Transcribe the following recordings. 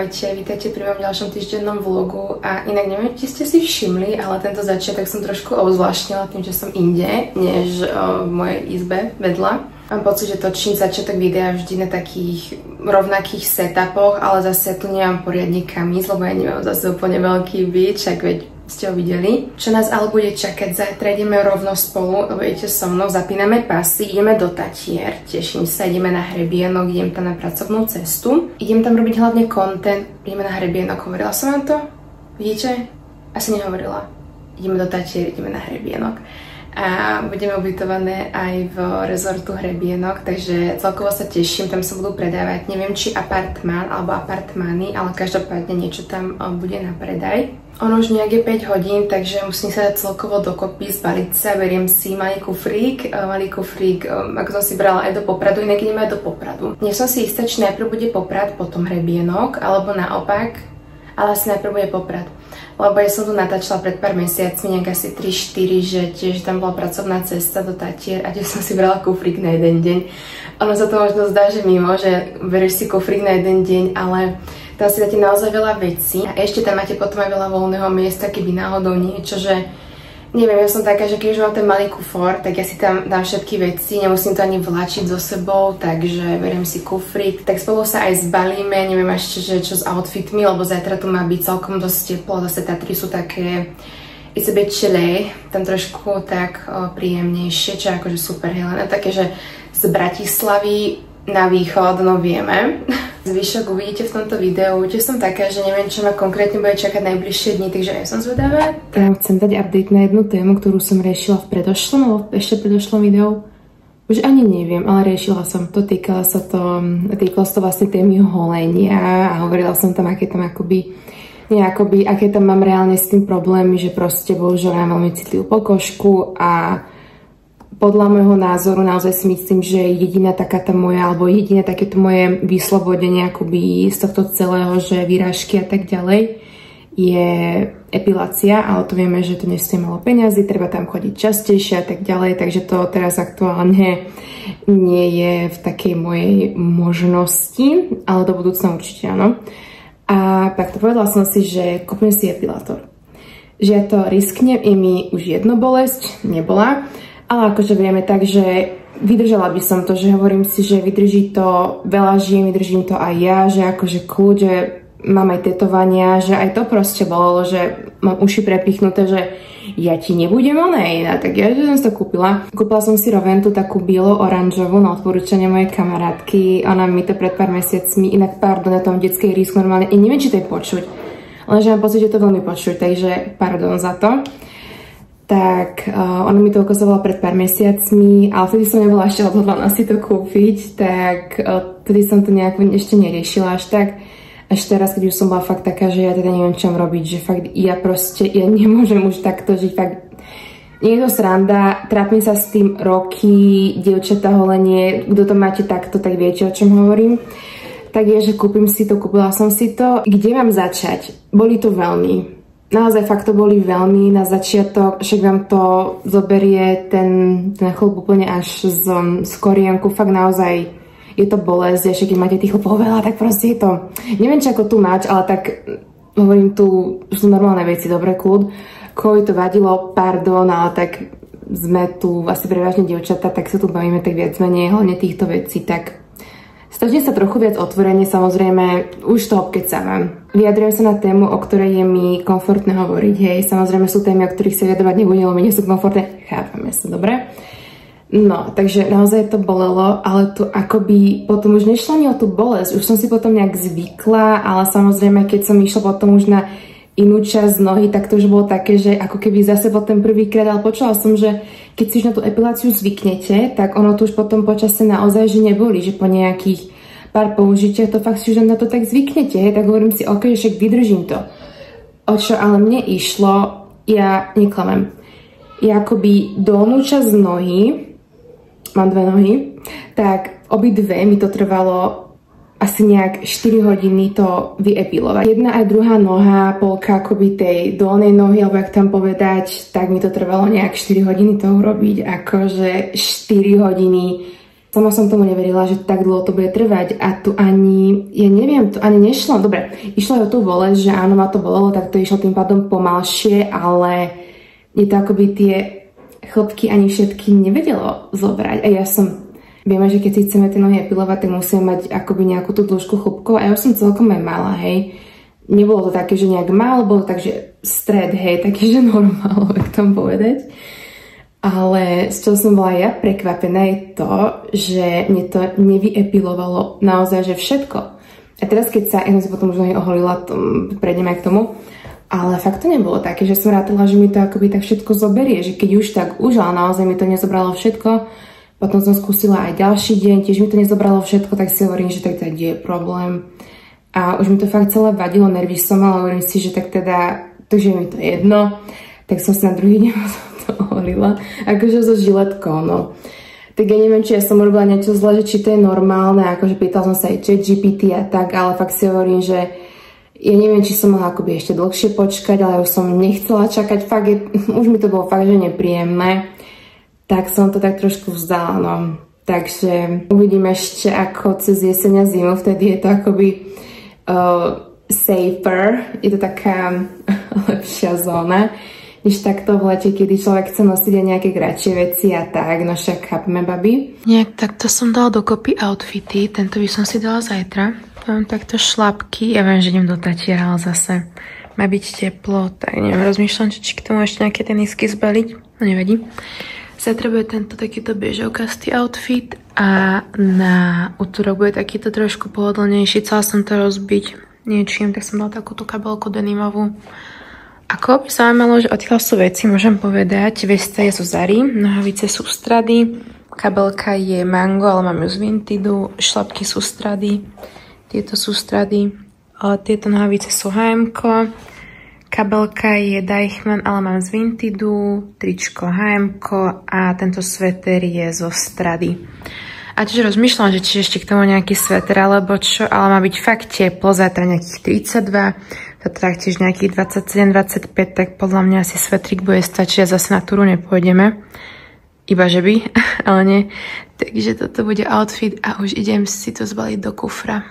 Ahojte, vítajte pri mojom ďalšom týždennom vlogu a inak neviem, či ste si všimli, ale tento začiatok som trošku obzvláštnila tým, že som inde, než v mojej izbe vedľa. Mám pocit, že točím začiatok videa vždy na takých rovnakých setupoch, ale zase tu nemám poriadne kamis, lebo ja nemám zase úplne veľký byt, však veď ste ho videli. Čo nás ale bude čakať, zajtra ideme rovno spolu, lebo idete so mnou, zapíname pasy, ideme do Tatier, teším sa, ideme na hrebienok, idem tam na pracovnú cestu. Idem tam robiť hlavne content, ideme na hrebienok, hovorila som vám to? Vidíte? Asi nehovorila. Ideme do Tatier, ideme na hrebienok. A budeme ubytované aj v rezortu Hrebienok, takže celkovo sa teším, tam sa budú predávať, neviem či apartmán alebo apartmány, ale každopádne niečo tam bude na predaj. Ono už nejak je 5 hodín, takže musím sa dať celkovo dokopy, zbaliť sa, beriem si malý kufrík, ako som si brala aj do Popradu, inak ideme aj do Popradu. Nie som si istá, či najprv bude Poprad, potom Hrebienok, alebo naopak, ale asi najprv bude Poprad. Lebo ja som tu natáčala pred pár mesiacmi, nejak asi 3-4, že tiež tam bola pracovná cesta do Tatier a tiež som si brala kufrík na jeden deň. Ono sa to možno zdá, že mimo, že berieš si kufrík na jeden deň, ale tam si dáte naozaj veľa vecí a ešte tam máte potom aj veľa voľného miesta, keby náhodou niečo, že neviem, ja som taká, že keď už mám ten malý kufor, tak ja si tam dám všetky veci, nemusím to ani vláčiť so sebou, takže beriem si kufrík. Tak spolu sa aj zbalíme, neviem ešte, že čo s outfitmi, lebo zajtra tu má byť celkom dosť teplo, zase Tatry sú také it's a bit chilly, tam trošku tak príjemnejšie, čo akože super helené, také, že z Bratislavy na východ, no vieme. Zvyšok uvidíte v tomto videu. Tiež som taká, že neviem, čo ma konkrétne bude čakať najbližšie dni, takže ja som zvedavá. Tak chcem dať update na jednu tému, ktorú som riešila v predošlom, alebo ešte predošlom videu. Už ani neviem, ale riešila som to, týkalo sa to vlastne témy holenia a hovorila som tam, aké tam aké tam mám reálne s tým problémy, že proste bohužiaľ mám veľmi citlivú pokožku a podľa môjho názoru naozaj si myslím, že jediná takáto moja, alebo jediné takéto moje vyslobodenie akoby z tohto celého, že výražky a tak ďalej, je epilácia, ale to vieme, že to nestojí malo peňazí, treba tam chodiť častejšie a tak ďalej, takže to teraz aktuálne nie je v takej mojej možnosti, ale do budúcna určite áno. A takto povedala som si, že kúpim si epilátor. Že ja to risknem, i mi už jednu bolesť nebola, ale akože vieme tak, že vydržala by som to, že hovorím si, že vydrží to veľa žien, vydržím to aj ja, že akože kľud, že mám aj tetovania, že aj to proste bolo, že mám uši prepichnuté, že ja ti nebudem iná, tak ja že som si to kúpila. Kúpila som si Roventu takú bielo-oranžovú na odporúčanie mojej kamarátky, ona mi to pred pár mesiacmi, inak pardon, na tom detskej rýsku normálne, i neviem, či to je počuť, lenže mám pocit, že to veľmi počuť, takže pardon za to. Tak ona mi to ukazovala pred pár mesiacmi, ale vtedy som nebola ešte odhodlaná si to kúpiť, tak vtedy som to nejak ešte neriešila až tak. Až teraz, keď už som bola fakt taká, že ja teda neviem, čo mám robiť, že fakt ja nemôžem už takto žiť, fakt nie je to sranda, trápim sa s tým roky, dievčatá holenie, kto to máte takto, tak viete, o čom hovorím. Tak je, že kúpila som si to. Kde mám začať? Boli to veľmi. Naozaj fakt to boli veľmi na začiatok, však vám to zoberie ten chlop úplne až z korienku, fakt naozaj je to bolesť, že keď máte tých chlopov veľa, tak proste je to, neviem či ako tu mať, ale tak hovorím tu, sú normálne veci, dobre kľud, koho to vadilo, pardon, ale tak sme tu asi prevažne dievčatá, tak sa tu bavíme tak viac menej hlavne týchto vecí, tak snažím sa trochu viac otvorene, samozrejme, už to obkecávam. Vyjadrujem sa na tému, o ktorej je mi komfortné hovoriť, hej, samozrejme sú témy, o ktorých sa vyjadrovať nebudem, lebo nie sú komfortné, chápeme sa, dobre? No, takže naozaj to bolelo, ale to akoby potom už nešlo ani o tú bolesť, už som si potom nejak zvykla, ale samozrejme, keď som išla potom už na inú časť nohy, tak to už bolo také, že ako keby zase bol ten prvýkrát, ale počula som, že keď si už na tú epiláciu zvyknete, tak ono tu už potom počasie naozaj, že neboli, že po nejakých pár použitiach to fakt si už na to tak zvyknete, tak hovorím si, ok, však vydržím to. O čo ale mne išlo, ja neklamem, ja akoby dolnú časť nohy, mám dve nohy, tak obidve mi to trvalo asi nejak 4 hodiny to vyepilovať. Jedna aj druhá noha, polka akoby tej dolnej nohy, alebo jak tam povedať, tak mi to trvalo nejak 4 hodiny to urobiť. Akože 4 hodiny Sama som tomu neverila, že tak dlho to bude trvať a tu ani, ja neviem, to ani nešlo. Dobre, išlo o tú bolesť, že áno, ma to bolelo, tak to išlo tým pádom pomalšie, ale je to akoby tie chlopky ani všetky nevedelo zobrať. A ja vieme, že keď si chceme tie nohy epilovať, tak musíme mať akoby nejakú tú dĺžku chlopkov a ja už som celkom aj mala, hej. Nebolo to také, že nejak málo, bolo to tak, že stred, hej, taký, že normál, jak tam povedať. Ale z čoho som bola ja prekvapená je to, že mne to nevyepilovalo naozaj, že všetko. A teraz keď ja som si potom už oholila, prejdem aj k tomu, ale fakt to nebolo také, že som rátala, že mi to akoby tak všetko zoberie, že keď už tak už, ale naozaj mi to nezobralo všetko. Potom som skúsila aj ďalší deň, tiež mi to nezobralo všetko, tak si hovorím, že tak kde je problém. A už mi to fakt celé vadilo, nervy som mala, hovorím si, že tak teda, to, že mi to jedno, tak som si na druhý deň to oholila, akože so žiletkou, no. Tak ja neviem, či ja som urobila niečo zle, že či to je normálne, akože pýtal som sa aj ChatGPT a tak, ale fakt si hovorím, že ja neviem, či som mohla akoby ešte dlhšie počkať, ale už som nechcela čakať, fakt už mi to bolo fakt, že nepríjemné, tak som to tak trošku vzdala, no. Takže uvidím ešte, ako cez jeseň a zimu, vtedy je to akoby safer, je to taká lepšia zóna, než takto v lete, kedy človek chce nosiť aj nejaké kratšie veci a tak, no však chápeme, babi. Nejak takto som dala dokopy outfity, tento by som si dala zajtra. Mám takto šlapky, ja viem, že idem do Tatier, ale zase má byť teplo, tak neviem, rozmýšľam, či k tomu ešte nejaké tenisky zbaliť, no nevadí. Zajtra bude tento takýto bežovkastý outfit a na útorok bude takýto trošku pohodlnejší, chcela som to rozbiť niečím, tak som dala takúto kabelku denimovú. Ako by zaujímalo, že odkiaľ sú veci, môžem povedať, vesta je zo Zary, nohavice sú strady, kabelka je Mango, ale mám ju z Vintidu, šlapky sú strady, tieto sú strady, tieto nohavice sú H&M-ko, kabelka je Deichmann, ale mám z Vintidu, tričko H&M-ko a tento sveter je zo strady. A čiže rozmýšľam, že či ešte k tomu nejaký sveter alebo čo, ale má byť fakt teplo, zajtra nejakých 32, to taktiež nejakých 27-25, tak podľa mňa asi svetrik bude stačiť a zase na túru nepôjdeme. Iba že by, ale nie. Takže toto bude outfit a už idem si to zbaliť do kufra.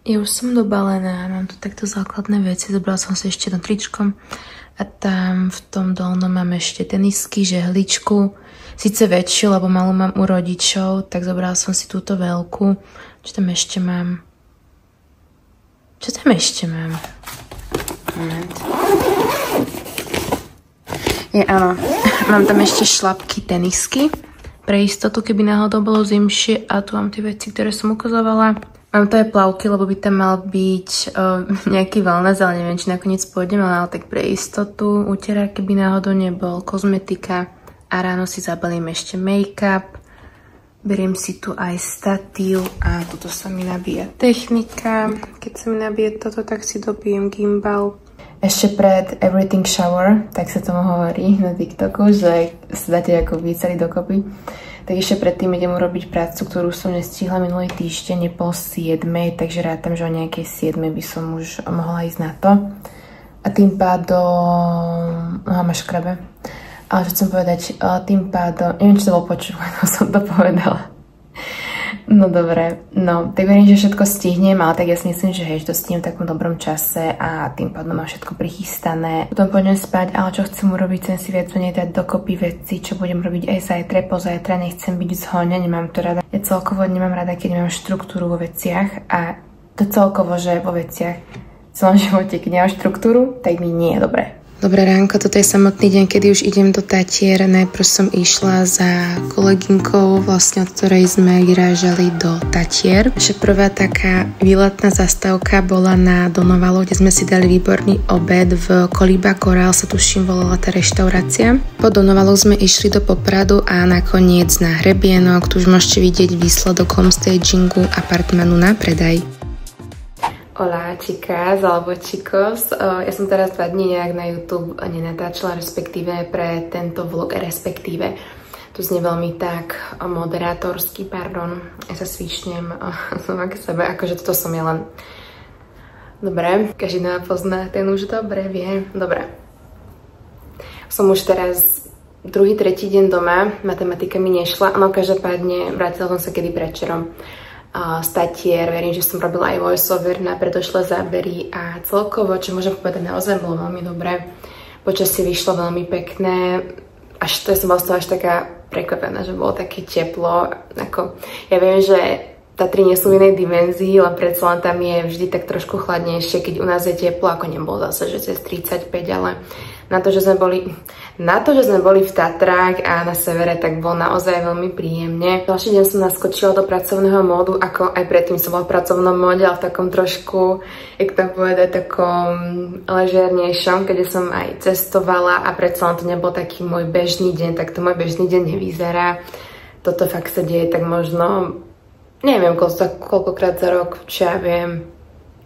Ja už som dobalená, mám tu takto základné veci, zobrala som si ešte jedno tričko a tam v tom dolnom mám ešte tenisky, žehličku, síce väčšiu, lebo malú mám u rodičov, tak zobrala som si túto veľkú. Čo tam ešte mám? Moment. Áno, mám tam ešte šlapky, tenisky, pre istotu, keby náhodou bolo zimšie a tu mám tie veci, ktoré som ukazovala. Mám to aj plavky, lebo by tam mal byť nejaký wellness, ale neviem, či nakoniec pôjdem, ale tak pre istotu. Úterák, keby náhodou nebol, kozmetika a ráno si zabalím ešte make-up. Beriem si tu aj statív a toto sa mi nabíja technika. Keď sa mi nabije toto, tak si dobijem gimbal. Ešte pred everything shower, tak sa tomu hovorí na TikToku, že sa dáte ako celý dokopy. Tak ešte predtým idem urobiť prácu, ktorú som nestihla minulý týždeň, po 7, takže rátam, že o nejakej 7 by som už mohla ísť na to. A tým pádom... Aha, máš krabe. Ale čo chcem povedať, tým pádom... Neviem, či to bolo počúvať, som to povedala. No dobre, no, tak verím, že všetko stihnem, ale tak ja si myslím, že hej, že to stihnem v takom dobrom čase a tým pádom mám všetko prichystané. Potom pôjdem spať, ale čo chcem urobiť, chcem si viac menej dať dokopy veci, čo budem robiť aj zajtra, pozajtra, nechcem byť zhoňa, nemám to rada. Ja celkovo nemám rada, keď nemám štruktúru vo veciach a to celkovo, že vo veciach v celom živote, keď nemám štruktúru, tak mi nie je dobré. Dobré ránko, toto je samotný deň, kedy už idem do Tatier. Najprv som išla za kolegynkou, vlastne od ktorej sme vyrážali do Tatier. Naša prvá taká výletná zastávka bola na Donovalo, kde sme si dali výborný obed v Kolíba Korál, sa tuším volala tá reštaurácia. Po Donovalu sme išli do Popradu a nakoniec na Hrebienok. Tu už môžete vidieť výsledok homestagingu apartmanu na predaj. Hola, chicas, alebo chicos. Ja som teraz 2 dní nejak na YouTube nenatáčala, respektíve pre tento vlog, respektíve tu znie veľmi tak moderátorsky, pardon. Ja sa svišnem sama k sebe, akože toto som ja len... Dobre, každý ma pozná, ten už dobre vie. Dobre. Som už teraz druhý, tretí deň doma, matematika mi nešla, no každopádne vrátila som sa kedy predčerom z Tatier, verím, že som robila aj voiceover na predošlé zábery a celkovo, čo môžem povedať, naozaj bolo veľmi dobré. Počasie vyšlo veľmi pekné, až to som bola z toho až taká prekvapená, že bolo také teplo. Ja viem, že Tatry nie sú v inej dimenzii, len predsa len tam je vždy tak trošku chladnejšie, keď u nás je teplo, ako nebolo zase, že cez 35, ale na to, že sme boli v Tatrách a na severe, tak bolo naozaj veľmi príjemne. Ďalší deň som naskočila do pracovného módu, ako aj predtým som bola v pracovnom móde, ale v takom trošku, jak to povedať, takom ležernejšom, keď som aj cestovala a predsa len to nebol taký môj bežný deň, tak to môj bežný deň nevyzerá. Toto fakt sa deje tak možno, neviem koľkokrát za rok, čo ja viem,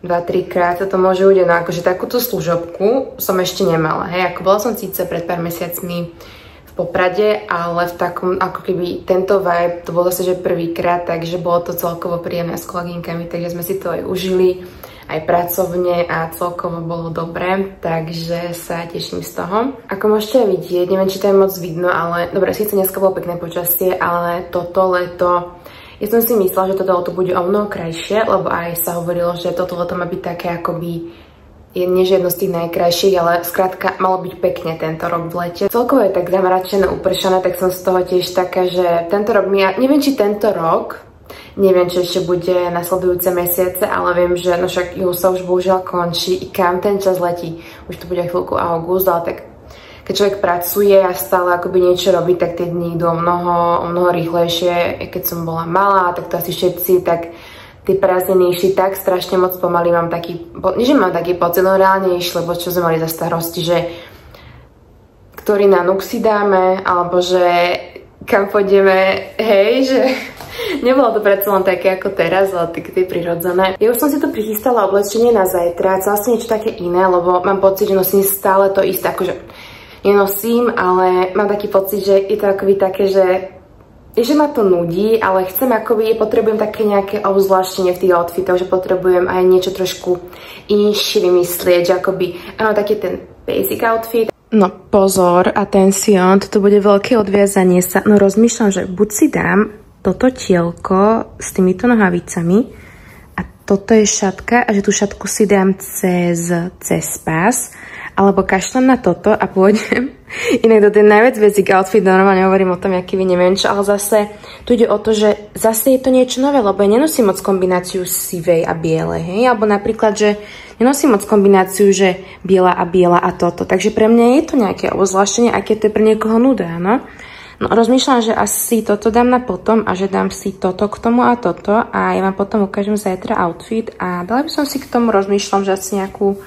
2-3 krát sa to môže udeť, no akože takúto služobku som ešte nemala, hej, ako bola som síce pred pár mesiacmi v Poprade, ale v takom, ako keby tento vibe, to bolo zase, že prvýkrát, takže bolo to celkovo príjemné s kolegynkami, takže sme si to aj užili, aj pracovne a celkovo bolo dobre, takže sa teším z toho. Ako môžete aj vidieť, neviem, či to je moc vidno, ale dobre, síce dneska bolo pekné počasie, ale toto leto, ja som si myslela, že toto leto bude o mnoho krajšie, lebo aj sa hovorilo, že toto leto má byť také akoby, nie že jedno z tých najkrajších, ale skrátka malo byť pekne tento rok v lete. Celkovo je tak zamračené, upršané, tak som z toho tiež taká, že tento rok neviem, či tento rok, neviem, či ešte bude nasledujúce mesiace, ale viem, že no však júl sa už bohužiaľ končí, i kam ten čas letí, už to bude chvíľku august, ale tak keď človek pracuje a stále akoby niečo robí, tak tie dni idú o mnoho rýchlejšie. Keď som bola malá, tak to asi všetci, tak tie prázdniny išli tak strašne moc pomaly. Mám taký, nie že mám taký pocit, no reálne išli, lebo čo sme mali za starosti, že ktorý na nuk si dáme, alebo že kam pôjdeme, hej, že nebolo to predsa len také ako teraz, ale také prirodzené. Ja už som si to prichystala oblečenie na zajtra, chcela som niečo také iné, lebo mám pocit, že nosím stále to isté, akože nenosím, ale mám taký pocit, že je to akoby také, že ma to nudí, ale potrebujem také nejaké obzvláštenie v tých outfitoch, že potrebujem aj niečo trošku inšie vymyslieť, že akoby, áno, taký ten basic outfit. No pozor, atención, toto bude veľké odviazanie sa, no rozmýšľam, že buď si dám toto tielko s týmito nohavicami a toto je šatka a že tú šatku si dám cez pás, alebo kašlem na toto a pôjdem. Inak to je najviac basic outfit, normálne hovorím o tom, aký vy neviem čo, ale zase tu ide o to, že zase je to niečo nové, lebo ja nenosím moc kombináciu sivej a bielej, hej, alebo napríklad, že nenosím moc kombináciu, že biela a toto, takže pre mňa je to nejaké obzvláštenie, aké to je pre niekoho nuda, no. No rozmýšľam, že asi toto dám na potom a že dám si toto k tomu a toto a ja vám potom ukážem zajtra outfit a dala by som si k tomu, rozmýšľam, že asi nejakú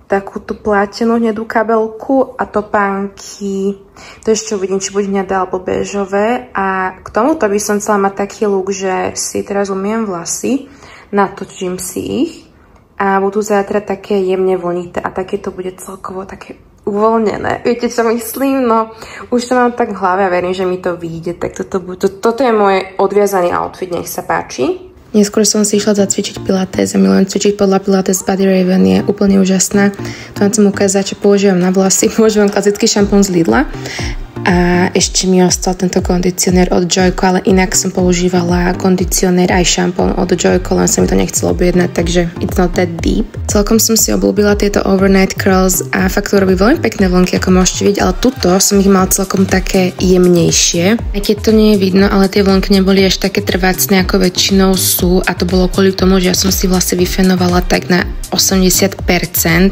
takúto plátenú hnedú kabelku a topánky. To ešte uvidím, či bude hnedé alebo béžové. A k tomuto by som chcela mať taký look, že si teraz umiem vlasy, natočím si ich a budú zajtra také jemne vlnité a také to bude celkovo také uvoľnené. Viete, čo myslím? No, už to mám tak v hlave a verím, že mi to vyjde. Tak toto je môj odviazaný outfit, nech sa páči. Neskôr som si išla zacvičiť pilates a milujem cvičiť podľa Pilates Body Raven, je úplne úžasná. To vám chcem ukázať, čo používam na vlasy. Používam klasický šampón z Lidla a ešte mi ostal tento kondicionér od Joico, ale inak som používala kondicionér aj šampón od Joico, len sa mi to nechcelo objednať, takže it's not that deep. Celkom som si obľúbila tieto overnight curls a fakt to robí veľmi pekné vlnky, ako môžete vidieť, ale tuto som ich mala celkom také jemnejšie. Aj keď to nie je vidno, ale tie vlnky neboli až také trvácne, ako väčšinou sú a to bolo kvôli tomu, že ja som si vlastne vyfenovala tak na 80%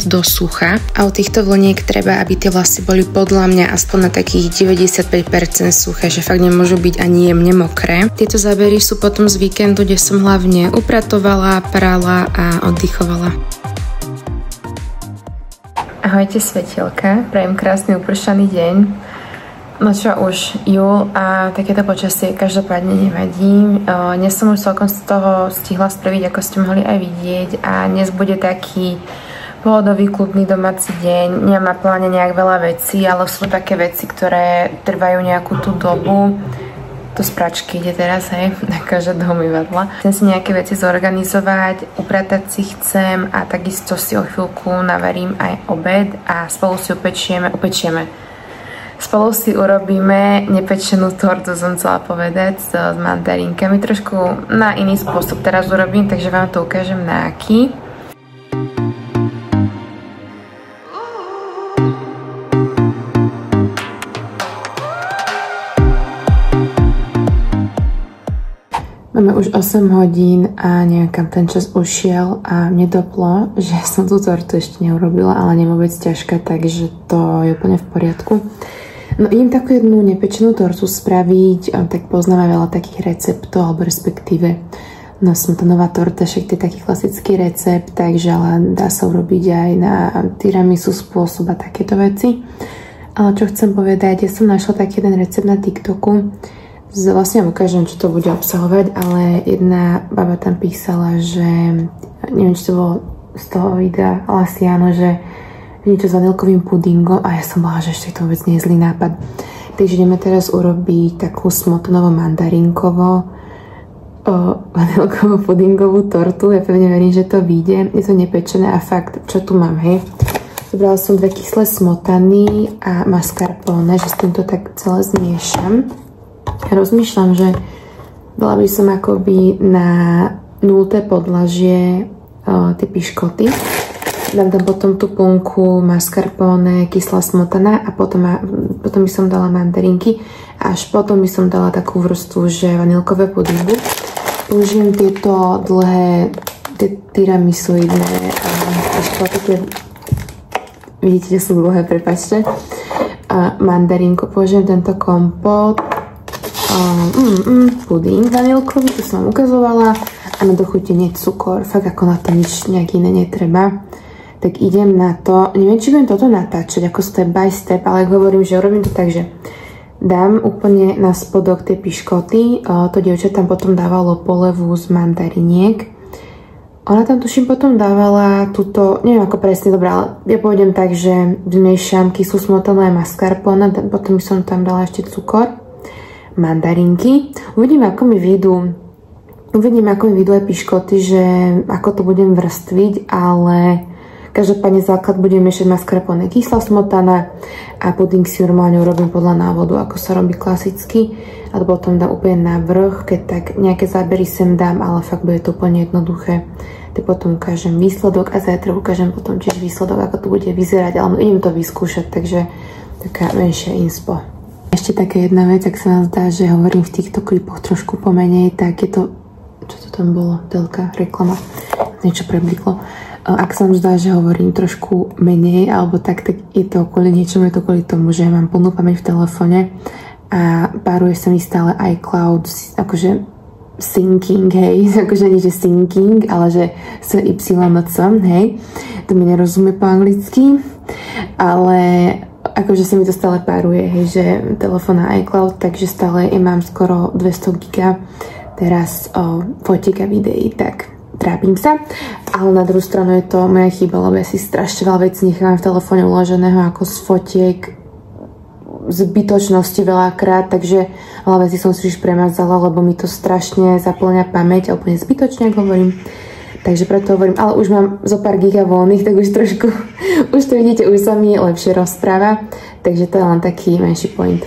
do sucha a u týchto vlniek treba, aby tie vlasy boli podľa mňa aspoň na takých 95% suché, že fakt nemôžu byť ani jemne mokré. Tieto zábery sú potom z víkendu, kde som hlavne upratovala, prala a oddychovala. Ahojte svetielka, prajem krásny upršaný deň. No čo už, júl a takéto počasie každopádne nevadí. Dnes som už celkom z toho stihla spraviť, ako ste mohli aj vidieť a dnes bude taký pohodový, kľudný domáci deň. Nemám na pláne nejak veľa vecí, ale sú také veci, ktoré trvajú nejakú tú dobu. To z pračky ide teraz, hej, takáže do umývadla. Chcem si nejaké veci zorganizovať, upratať si chcem a takisto si o chvíľku navarím aj obed a spolu si upečieme Spolu si urobíme nepečenú tortu, som chcela povedať, s mandarinkami. Trošku na iný spôsob teraz urobím, takže vám to ukážem na aký. Máme už 8 hodín a nejakam ten čas ušiel a mne doplo, že som tú tortu ešte neurobila, ale nie vôbec ťažká, takže to je úplne v poriadku. No idem takú jednu nepečenú tortu spraviť, tak poznáme veľa takých receptov, alebo respektíve smotanová torta, však to je taký klasický recept, takže ale dá sa urobiť aj na tiramisu spôsob a takéto veci. Ale čo chcem povedať, ja som našla taký jeden recept na TikToku. Vlastne ukážem, čo to bude obsahovať, ale jedna baba tam písala, že neviem, či to bolo z toho videa, ale asi áno, že niečo s vanilkovým pudingom a ja som bola, že ešte to vôbec nie je zlý nápad. Takže ideme teraz urobiť takú smotanovo-mandarinkovo vanilkovo pudingovú tortu. Ja pevne verím, že to vyjde. Je to nepečené a fakt, čo tu mám, hej. Zobrala som 2 kyslé smotany a mascarpone, že s týmto tak celé zmiešam. Rozmýšľam, že dala by som akoby na 0. podlažie tie piškoty. Dám tam potom tú plnku mascarpone, kyslá smotana a potom by som dala mandarinky a až potom by som dala takú vrstvu, že vanilkové pudingu. Použijem tieto dlhé tiramisuidné piškoty, vidíte, že sú dlhé, prepáčte. Mandarinku, použijem tento kompot. Puding vanilkový, to som vám ukazovala a na dochutenie cukor, fakt ako na to nič nejak iné netreba. Tak idem na to, neviem, či budem toto natáčať ako step by step, ale hovorím, že urobím to tak, že dám úplne na spodok tie piškoty, to dievča tam potom dávalo polevu z mandariniek. Ona tam tuším potom dávala túto, neviem ako presne, dobré, ale ja pôjdem tak, že zmiešam kyslú smotanu a mascarpone, potom by som tam dala ešte cukor. Mandarinky. Uvidím, ako mi vyjdú aj piškoty, že ako to budem vrstviť, ale každopádne základ budem miešať mascarpone, kyslá smotana a puding si normálne urobím podľa návodu, ako sa robí klasicky a potom dám úplne na vrch, keď tak nejaké zábery sem dám, ale fakt bude to úplne jednoduché. Tak potom ukážem výsledok a zajtra ukážem potom tiež výsledok, ako to bude vyzerať, ale idem to vyskúšať, takže taká menšia inspo. Ešte taká jedna vec, ak sa vám zdá, že hovorím v týchto klipoch trošku pomenej, tak je to, čo to tam bolo, telka, reklama, niečo prebliklo. Ak sa vám zdá, že hovorím trošku menej, alebo tak je to kvôli niečomu, je to kvôli tomu, že mám plnú pamäť v telefóne a páruje sa mi stále iCloud, akože syncing, hej, akože nie, že syncing, ale že SYNC, hej, to mi nerozumie po anglicky, ale akože sa mi to stále páruje, hej, že telefón na iCloud, takže stále mám skoro 200 giga teraz fotiek a videí, tak trápim sa, ale na druhú stranu je to moja chyba, lebo ja si strašne veľa vecí nechávam v telefóne uloženého ako z fotiek zbytočnosti veľakrát, takže veľa vecí som si už premazala, lebo mi to strašne zaplňa pamäť, a úplne zbytočne, ako hovorím. Takže preto hovorím, ale už mám zo pár giga voľných, tak už trošku, už to vidíte, už sa mi lepšie rozpráva. Takže to je len taký menší point.